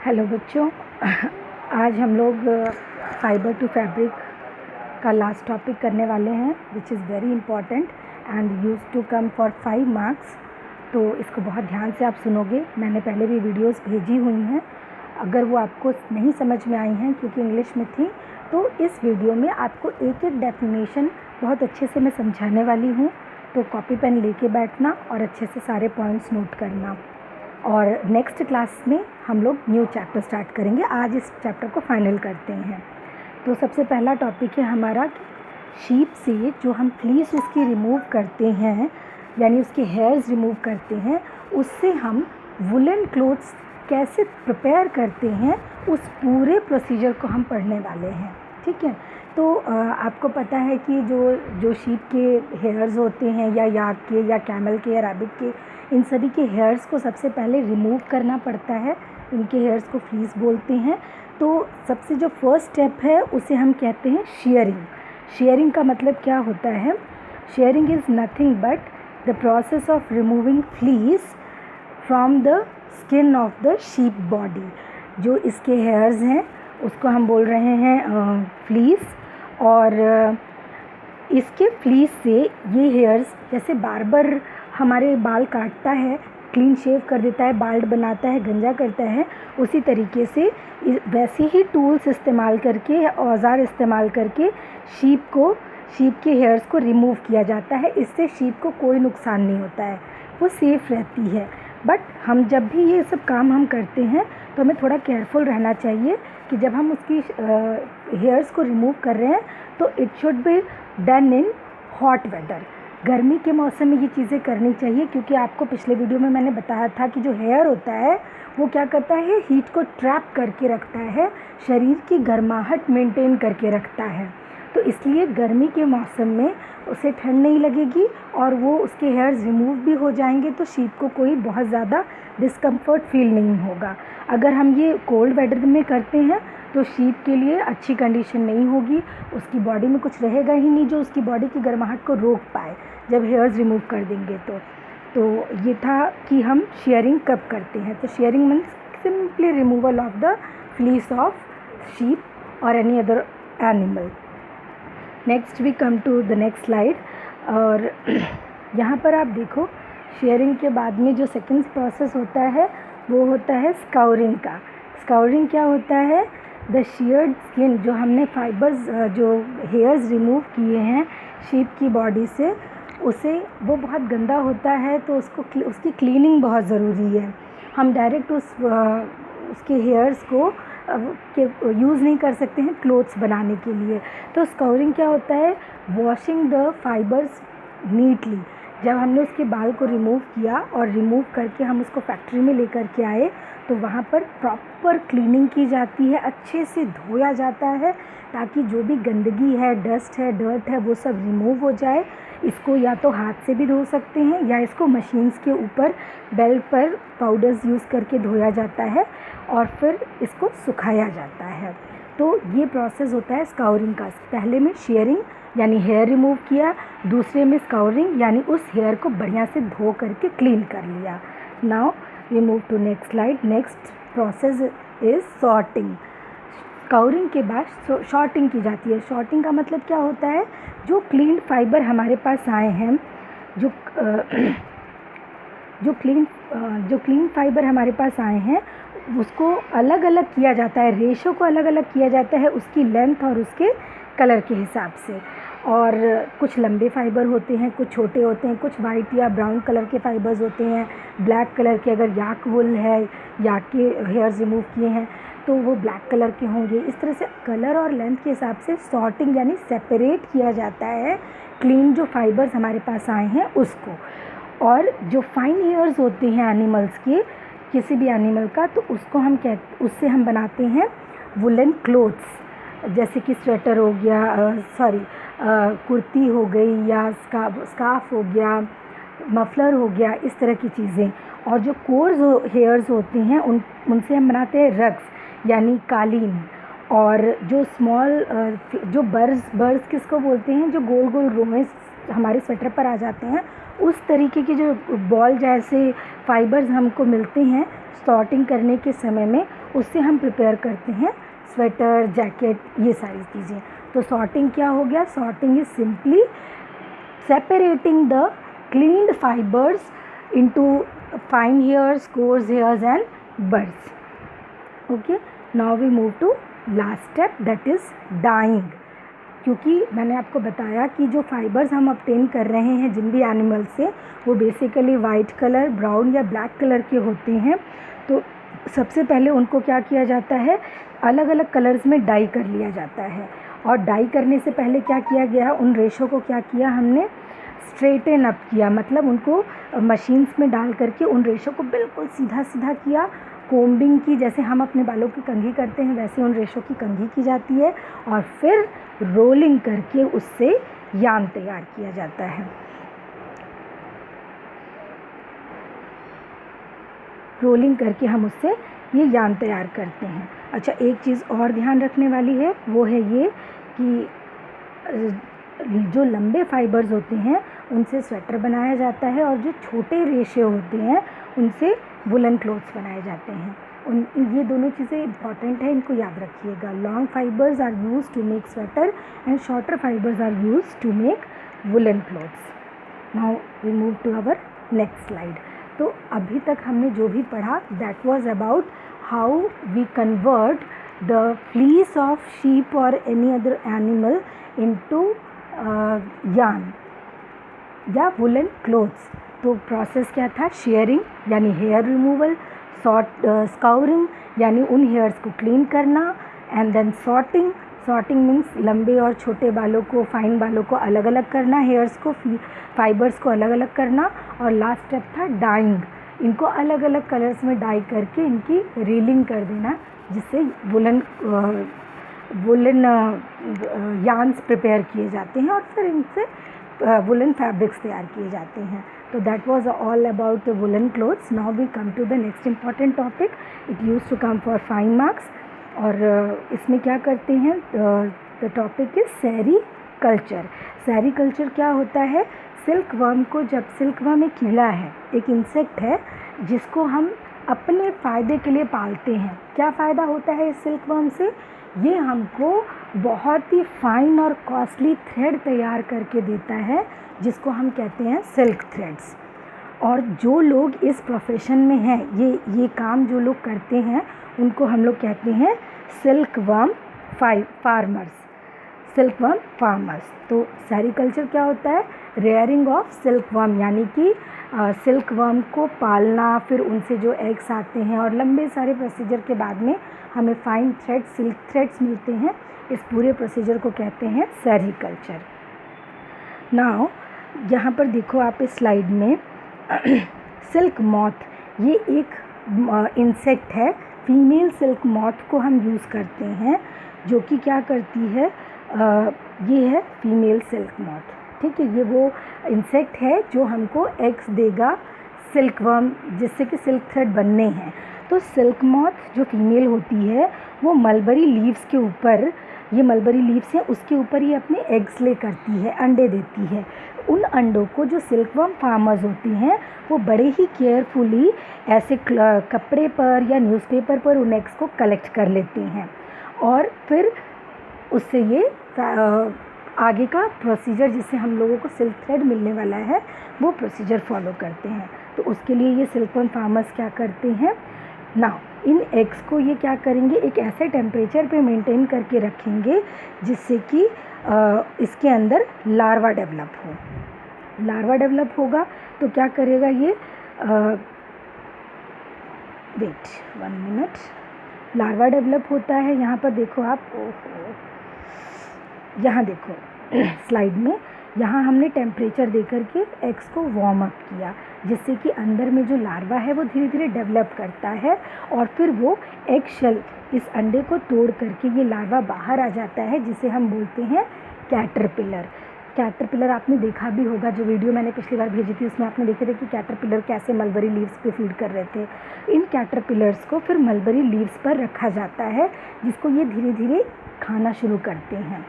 Hello बच्चों, आज हम लोग फाइबर टू फैब्रिक का लास्ट टॉपिक करने वाले हैं which is very important and use to come for 5 marks. तो इसको बहुत ध्यान से आप सुनोगे। मैंने पहले भी वीडियोस भेजी हुई हैं, अगर वो आपको नहीं समझ में आई हैं क्योंकि इंग्लिश में थी, तो इस वीडियो में आपको एक एक डेफिनेशन बहुत अच्छे से मैं समझाने वाली हूँ। तो कॉपी पेन लेके बैठना और अच्छे से सारे पॉइंट्स नोट करना। और नेक्स्ट क्लास में हम लोग न्यू चैप्टर स्टार्ट करेंगे। आज इस चैप्टर को फाइनल करते हैं। तो सबसे पहला टॉपिक है हमारा शीप से जो हम फ्लीस उसकी रिमूव करते हैं, यानी उसके हेयर्स रिमूव करते हैं, उससे हम वुलन क्लोथ्स कैसे प्रिपेयर करते हैं, उस पूरे प्रोसीजर को हम पढ़ने वाले हैं। ठीक है। तो आपको पता है कि जो शीप के हेयर्स होते हैं या याक के या कैमल के या रैबिट के, इन सभी के हेयर्स को सबसे पहले रिमूव करना पड़ता है। इनके हेयर्स को फ्लीस बोलते हैं। तो सबसे जो फर्स्ट स्टेप है उसे हम कहते हैं शेयरिंग। शेयरिंग का मतलब क्या होता है? Sharing is nothing but the process of removing fleece from the skin of the sheep body. जो इसके हेयर्स हैं उसको हम बोल रहे हैं फ्लीस। और इसके फ्लीस से ये हेयर्स, जैसे बार्बर हमारे बाल काटता है, क्लीन शेव कर देता है, बाल्ड बनाता है, गंजा करता है, उसी तरीके से वैसे ही टूल्स इस्तेमाल करके या औज़ार इस्तेमाल करके शीप के हेयर्स को रिमूव किया जाता है। इससे शीप को कोई नुकसान नहीं होता है, वो सेफ़ रहती है। बट हम जब भी ये सब काम हम करते हैं तो हमें थोड़ा केयरफुल रहना चाहिए कि जब हम उसकी हेयर्स को रिमूव कर रहे हैं तो it should be done in hot weather. गर्मी के मौसम में ये चीज़ें करनी चाहिए, क्योंकि आपको पिछले वीडियो में मैंने बताया था कि जो हेयर होता है वो क्या करता है, हीट को ट्रैप करके रखता है, शरीर की गर्माहट मेंटेन करके रखता है। तो इसलिए गर्मी के मौसम में उसे ठंड नहीं लगेगी और वो उसके हेयर्स रिमूव भी हो जाएंगे, तो शीप को कोई बहुत ज़्यादा डिस्कम्फर्ट फील नहीं होगा। अगर हम ये कोल्ड वेदर में करते हैं तो शीप के लिए अच्छी कंडीशन नहीं होगी, उसकी बॉडी में कुछ रहेगा ही नहीं जो उसकी बॉडी की गर्माहट को रोक पाए जब हेयर्स रिमूव कर देंगे। तो ये था कि हम शेयरिंग कब करते हैं। तो shearing means simply removal of the fleece of sheep और any other animal. Next we come to the next slide. और यहाँ पर आप देखो, शेयरिंग के बाद में जो सेकेंड प्रोसेस होता है वो होता है स्काउरिंग का। स्काउरिंग क्या होता है? द शेयर्ड स्किन, जो हमने फाइबर्स जो हेयर्स रिमूव किए हैं शीप की बॉडी से, उसे वो बहुत गंदा होता है, तो उसकी क्लीनिंग बहुत ज़रूरी है। हम डायरेक्ट उसके हेयर्स को यूज़ नहीं कर सकते हैं क्लोथ्स बनाने के लिए। तो स्काउरिंग क्या होता है? Washing the fibres neatly. जब हमने उसके बाल को रिमूव किया और रिमूव करके हम उसको फैक्ट्री में लेकर के आए तो वहाँ पर प्रॉपर क्लीनिंग की जाती है, अच्छे से धोया जाता है, ताकि जो भी गंदगी है, डस्ट है, डर्ट है, वो सब रिमूव हो जाए। इसको या तो हाथ से भी धो सकते हैं या इसको मशीन्स के ऊपर बेल्ट पर पाउडर्स यूज़ करके धोया जाता है और फिर इसको सुखाया जाता है। तो ये प्रोसेस होता है स्काउरिंग का। पहले में शेयरिंग यानी हेयर रिमूव किया, दूसरे में स्काउरिंग यानी उस हेयर को बढ़िया से धो करके क्लीन कर लिया। Now we move to next slide. Next process is sorting. Scouring के बाद शॉर्टिंग की जाती है। शॉर्टिंग का मतलब क्या होता है? जो क्लीन फाइबर हमारे पास आए हैं, जो क्लीन फाइबर हमारे पास आए हैं उसको अलग अलग किया जाता है, रेशो को अलग अलग किया जाता है उसकी लेंथ और उसके कलर के हिसाब से। और कुछ लंबे फाइबर होते हैं, कुछ छोटे होते हैं, कुछ वाइट या ब्राउन कलर के फाइबर्स होते हैं, ब्लैक कलर के। अगर याक वुल है, याक के हेयर्स रिमूव किए हैं तो वो ब्लैक कलर के होंगे। इस तरह से कलर और लेंथ के हिसाब से सॉर्टिंग यानी सेपरेट किया जाता है क्लीन जो फाइबर्स हमारे पास आए हैं उसको। और जो फाइन हेयर्स होते हैं एनिमल्स के, किसी भी एनिमल का, तो उससे हम बनाते हैं वुलन क्लोथ्स, जैसे कि स्वेटर हो गया, कुर्ती हो गई या स्कार्फ हो गया, मफलर हो गया, इस तरह की चीज़ें। और जो कोर्स हेयर्स होते हैं उनसे हम बनाते हैं रग्स यानी कालीन। और जो जो बर्ड्स किसको बोलते हैं? जो गोल गोल रोएं हमारे स्वेटर पर आ जाते हैं, उस तरीके के जो बॉल जैसे फाइबर्स हमको मिलते हैं सॉर्टिंग करने के समय में, उससे हम प्रिपेयर करते हैं स्वेटर, जैकेट, ये सारी चीज़ें। तो सॉर्टिंग क्या हो गया? Sorting is simply separating the cleaned fibres into fine hairs, coarse hairs and birds. Okay, now we move to last step, that is dyeing. क्योंकि मैंने आपको बताया कि जो फाइबर्स हम ऑब्टेन कर रहे हैं जिन भी एनिमल से, वो बेसिकली वाइट कलर, ब्राउन या ब्लैक कलर के होते हैं। तो सबसे पहले उनको क्या किया जाता है? अलग अलग कलर्स में डाई कर लिया जाता है। और डाई करने से पहले क्या किया गया? उन रेशो को क्या किया हमने? स्ट्रेटन अप किया, मतलब उनको मशीन्स में डाल करके उन रेशो को बिल्कुल सीधा सीधा किया। कोम्बिंग की, जैसे हम अपने बालों की कंघी करते हैं वैसे उन रेशों की कंघी की जाती है। और फिर रोलिंग करके उससे यार्न तैयार किया जाता है। रोलिंग करके हम उससे ये यार्न तैयार करते हैं। अच्छा, एक चीज़ और ध्यान रखने वाली है, वो है ये कि जो लंबे फाइबर्स होते हैं उनसे स्वेटर बनाया जाता है, और जो छोटे रेशे होते हैं उनसे वुलन क्लोथ्स बनाए जाते हैं। ये दोनों चीज़ें इंपॉर्टेंट है, इनको याद रखिएगा। Long fibres are use to make sweater and shorter fibres are use to make woollen clothes. Now we move to our next slide. तो अभी तक हमने जो भी पढ़ा, that was about how we convert the fleece of sheep और any other animal into yarn या woollen clothes. तो प्रोसेस क्या था? शेयरिंग यानी हेयर रिमूवल, स्काउरिंग यानी उन हेयर्स को क्लीन करना, and then sorting. Sorting means लंबे और छोटे बालों को, फाइन बालों को अलग अलग करना, हेयर्स को, फाइबर्स को अलग अलग करना। और लास्ट स्टेप था डाइंग, इनको अलग अलग कलर्स में डाई करके इनकी रीलिंग कर देना, जिससे वुलन यार्न्स प्रिपेयर किए जाते हैं और फिर इनसे वुलन फैब्रिक्स तैयार किए जाते हैं। तो that was all about the woollen clothes. Now we come to the next important topic. It use to come for 5 marks. और इसमें क्या करते हैं? The topic is sericulture. Sericulture क्या होता है? सिल्क वर्म को, जब सिल्क वर्म एक कीड़ा है, एक इंसेक्ट है जिसको हम अपने फ़ायदे के लिए पालते हैं। क्या फ़ायदा होता है इस सिल्क वर्म से? ये हमको बहुत ही फाइन और कॉस्टली थ्रेड तैयार करके देता है, जिसको हम कहते हैं सिल्क थ्रेड्स। और जो लोग इस प्रोफेशन में हैं, ये काम जो लोग करते हैं, उनको हम लोग कहते हैं silk worm farmers. Silk worm farmers. तो सेरीकल्चर क्या होता है? रेयरिंग ऑफ सिल्क वर्म, यानी कि सिल्क वर्म को पालना, फिर उनसे जो एग्स आते हैं और लंबे सारे प्रोसीजर के बाद में हमें फाइन थ्रेड्स, सिल्क थ्रेड्स मिलते हैं। इस पूरे प्रोसीजर को कहते हैं सेरीकल्चर। नाउ यहाँ पर देखो आप इस स्लाइड में सिल्क मॉथ, ये एक इंसेक्ट है। फीमेल सिल्क मॉथ को हम यूज़ करते हैं, जो कि क्या करती है? ये है फीमेल सिल्क मॉथ, ठीक है। ये वो इंसेक्ट है जो हमको एग्स देगा सिल्क वर्म, जिससे कि सिल्क थ्रेड बनने हैं। तो सिल्क मॉथ जो फीमेल होती है वो मलबरी लीव्स के ऊपर, ये मलबरी लीव्स हैं उसके ऊपर ये अपने एग्स ले करती है, अंडे देती है। उन अंडों को जो सिल्क वर्म फार्मर्स होते हैं वो बड़े ही केयरफुली ऐसे कपड़े पर या न्यूज़पेपर पर उन एग्स को कलेक्ट कर लेते हैं, और फिर उससे ये आगे का प्रोसीजर, जिससे हम लोगों को सिल्क थ्रेड मिलने वाला है, वो प्रोसीजर फॉलो करते हैं। तो उसके लिए ये सिल्क वर्म फार्मर्स क्या करते हैं? नाउ इन एग्स को ये क्या करेंगे? एक ऐसे टेम्परेचर पे मेंटेन करके रखेंगे जिससे कि इसके अंदर लार्वा डेवलप हो। लार्वा डेवलप होगा तो क्या करेगा ये? Wait 1 minute. लार्वा डेवलप होता है, यहाँ पर देखो आप, यहाँ देखो स्लाइड में, यहाँ हमने टेम्परेचर दे करके एग्स को वार्म अप किया, जिससे कि अंदर में जो लार्वा है वो धीरे धीरे डेवलप करता है, और फिर वो एग शेल, इस अंडे को तोड़ करके ये लार्वा बाहर आ जाता है, जिसे हम बोलते हैं कैटरपिलर। कैटरपिलर आपने देखा भी होगा, जो वीडियो मैंने पिछली बार भेजी थी उसमें आपने देखे थे कि कैटरपिलर कैसे मलबरी लीव्स पे फीड कर रहे थे। इन कैटरपिलर्स को फिर मलबरी लीव्स पर रखा जाता है, जिसको ये धीरे धीरे खाना शुरू करते हैं।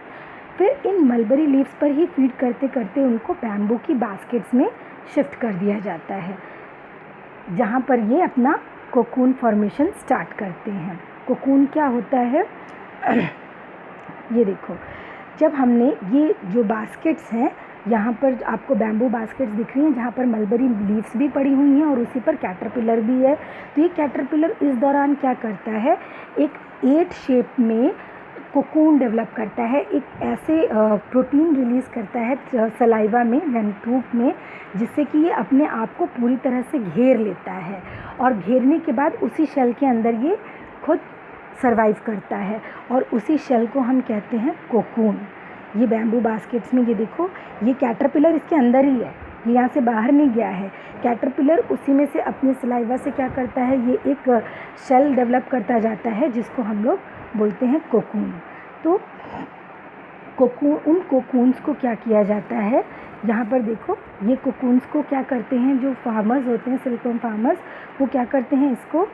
फिर इन मलबरी लीव्स पर ही फीड करते करते उनको बैम्बू की बास्केट्स में शिफ्ट कर दिया जाता है, जहाँ पर ये अपना कोकून फॉर्मेशन स्टार्ट करते हैं। कोकून क्या होता है ये देखो, जब हमने ये जो बास्केट्स हैं, यहाँ पर आपको बैम्बू बास्केट्स दिख रही हैं जहाँ पर मलबरी लीव्स भी पड़ी हुई हैं और उसी पर कैटरपिलर भी है। तो ये कैटरपिलर इस दौरान क्या करता है, एक 8 शेप में कोकून डेवलप करता है, एक ऐसे प्रोटीन रिलीज़ करता है सलाइवा में यानी थूक में, जिससे कि ये अपने आप को पूरी तरह से घेर लेता है और घेरने के बाद उसी शेल के अंदर ये खुद सर्वाइव करता है और उसी शेल को हम कहते हैं कोकून। ये बैम्बू बास्केट्स में ये देखो, ये कैटरपिलर इसके अंदर ही है, ये यहाँ से बाहर नहीं गया है। कैटरपिलर उसी में से अपने सलाइवा से क्या करता है, ये एक शेल डेवलप करता जाता है जिसको हम लोग बोलते हैं कोकून। तो कोकून, उन कोकून्स को क्या किया जाता है, यहाँ पर देखो, ये कोकून्स को क्या करते हैं, जो फार्मर्स होते हैं सिल्कवर्म फार्मर्स, वो क्या करते हैं, इसको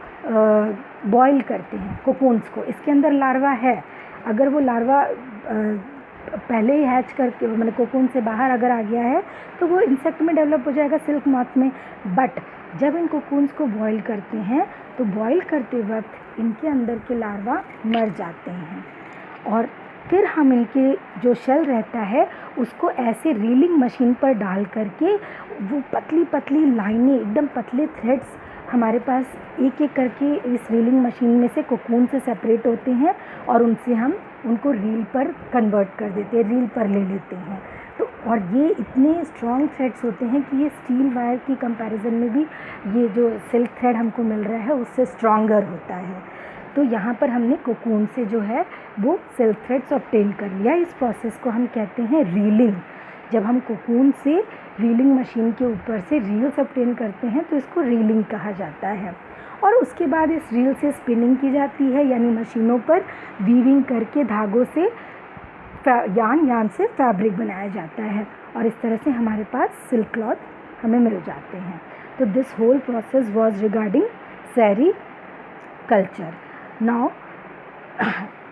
बॉईल करते हैं कोकून्स को। इसके अंदर लार्वा है, अगर वो लार्वा पहले ही हैच करके मतलब कोकून से बाहर अगर आ गया है तो वो इंसेक्ट में डेवलप हो जाएगा, सिल्क मॉथ में। बट जब इन कोकून्स को बॉईल करते हैं तो बॉईल करते वक्त इनके अंदर के लार्वा मर जाते हैं और फिर हम इनके जो शेल रहता है उसको ऐसे रीलिंग मशीन पर डाल करके वो पतली पतली लाइनें, एकदम पतले थ्रेड्स हमारे पास एक एक करके इस रीलिंग मशीन में से कोकून से सेपरेट होते हैं और उनसे हम उनको रील पर कन्वर्ट कर देते हैं, रील पर ले लेते हैं। तो और ये इतने स्ट्रॉन्ग थ्रेड्स होते हैं कि ये स्टील वायर की कंपैरिजन में भी ये जो सिल्क थ्रेड हमको मिल रहा है उससे स्ट्रॉन्गर होता है। तो यहाँ पर हमने कोकून से जो है वो सिल्क थ्रेड्स ऑब्टेन कर लिया। इस प्रोसेस को हम कहते हैं रीलिंग। जब हम कोकून से रीलिंग मशीन के ऊपर से रील्स ऑब्टेन करते हैं तो इसको रीलिंग कहा जाता है। और उसके बाद इस रील से स्पिनिंग की जाती है, यानी मशीनों पर वीविंग करके धागों से यान से फैब्रिक बनाया जाता है और इस तरह से हमारे पास सिल्क क्लॉथ हमें मिल जाते हैं। तो this whole process was regarding sericulture. Now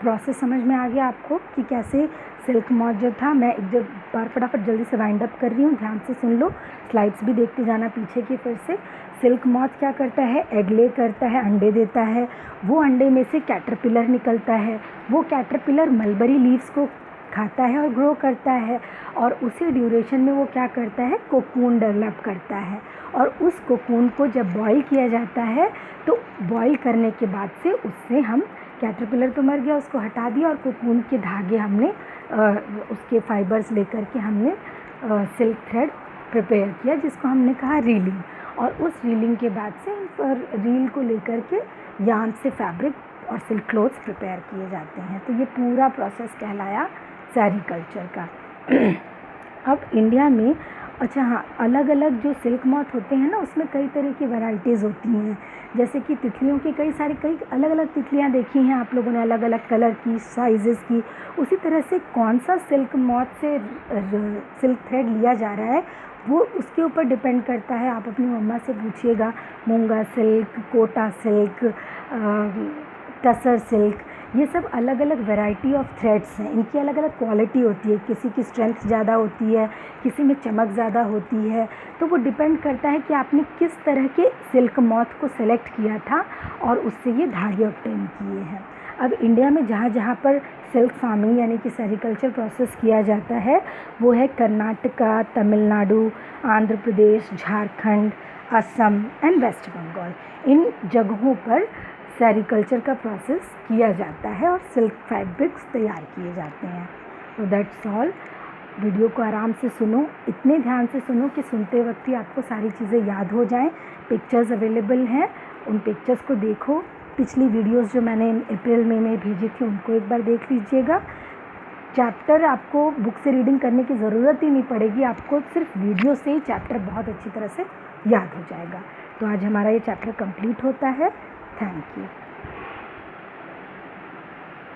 process समझ में आ गया आपको कि कैसे सिल्क मॉथ जो था। मैं एक बार फटाफट जल्दी से वाइंड अप कर रही हूँ, ध्यान से सुन लो, स्लाइड्स भी देखते जाना पीछे की। फिर से सिल्क मॉथ क्या करता है, एग ले करता है, अंडे देता है, वो अंडे में से कैटरपिलर निकलता है, वो कैटरपिलर मलबरी लीव्स को खाता है और ग्रो करता है और उसी ड्यूरेशन में वो क्या करता है, कोकून डेवलप करता है और उस कोकून को जब बॉईल किया जाता है तो बॉईल करने के बाद से उससे हम कैटरपिलर तो मर गया, उसको हटा दिया और कोकून के धागे हमने उसके फाइबर्स लेकर के हमने सिल्क थ्रेड प्रिपेयर किया जिसको हमने कहा रीलिंग। और उस रीलिंग के बाद से रील को लेकर के यान से फैब्रिक और सिल्क क्लोथ्स प्रिपेयर किए जाते हैं। तो ये पूरा प्रोसेस कहलाया सेरीकल्चर का। अब इंडिया में अच्छा हाँ, अलग अलग जो सिल्क मॉथ होते हैं ना उसमें कई तरह की वैरायटीज़ होती हैं। जैसे कि तितलियों की कई अलग अलग तितलियाँ देखी हैं आप लोगों ने, अलग अलग कलर की, साइज़ेस की। उसी तरह से कौन सा सिल्क मॉथ से सिल्क थ्रेड लिया जा रहा है वो उसके ऊपर डिपेंड करता है। आप अपनी मम्मा से पूछिएगा, muga silk, Kota silk, tussar silk, ये सब अलग अलग वैरायटी ऑफ थ्रेड्स हैं। इनकी अलग अलग क्वालिटी होती है, किसी की स्ट्रेंथ ज़्यादा होती है, किसी में चमक ज़्यादा होती है। तो वो डिपेंड करता है कि आपने किस तरह के सिल्क मॉथ को सेलेक्ट किया था और उससे ये धागे ऑब्टेन किए हैं। अब इंडिया में जहाँ जहाँ पर सिल्क फार्मिंग यानी कि सेरीकल्चर प्रोसेस किया जाता है वो है कर्नाटका, तमिलनाडु, आंध्र प्रदेश, झारखंड, असम एंड वेस्ट बंगाल। इन जगहों पर सेरीकल्चर का प्रोसेस किया जाता है और सिल्क फैब्रिक्स तैयार किए जाते हैं। तो दैट्स ऑल। वीडियो को आराम से सुनो, इतने ध्यान से सुनो कि सुनते वक्त ही आपको सारी चीज़ें याद हो जाएं। पिक्चर्स अवेलेबल हैं, उन पिक्चर्स को देखो। पिछली वीडियोस जो मैंने अप्रैल मई में भेजी थी उनको एक बार देख लीजिएगा। चैप्टर आपको बुक से रीडिंग करने की ज़रूरत ही नहीं पड़ेगी, आपको सिर्फ वीडियो से ही चैप्टर बहुत अच्छी तरह से याद हो जाएगा। तो आज हमारा ये चैप्टर कंप्लीट होता है। Thank you.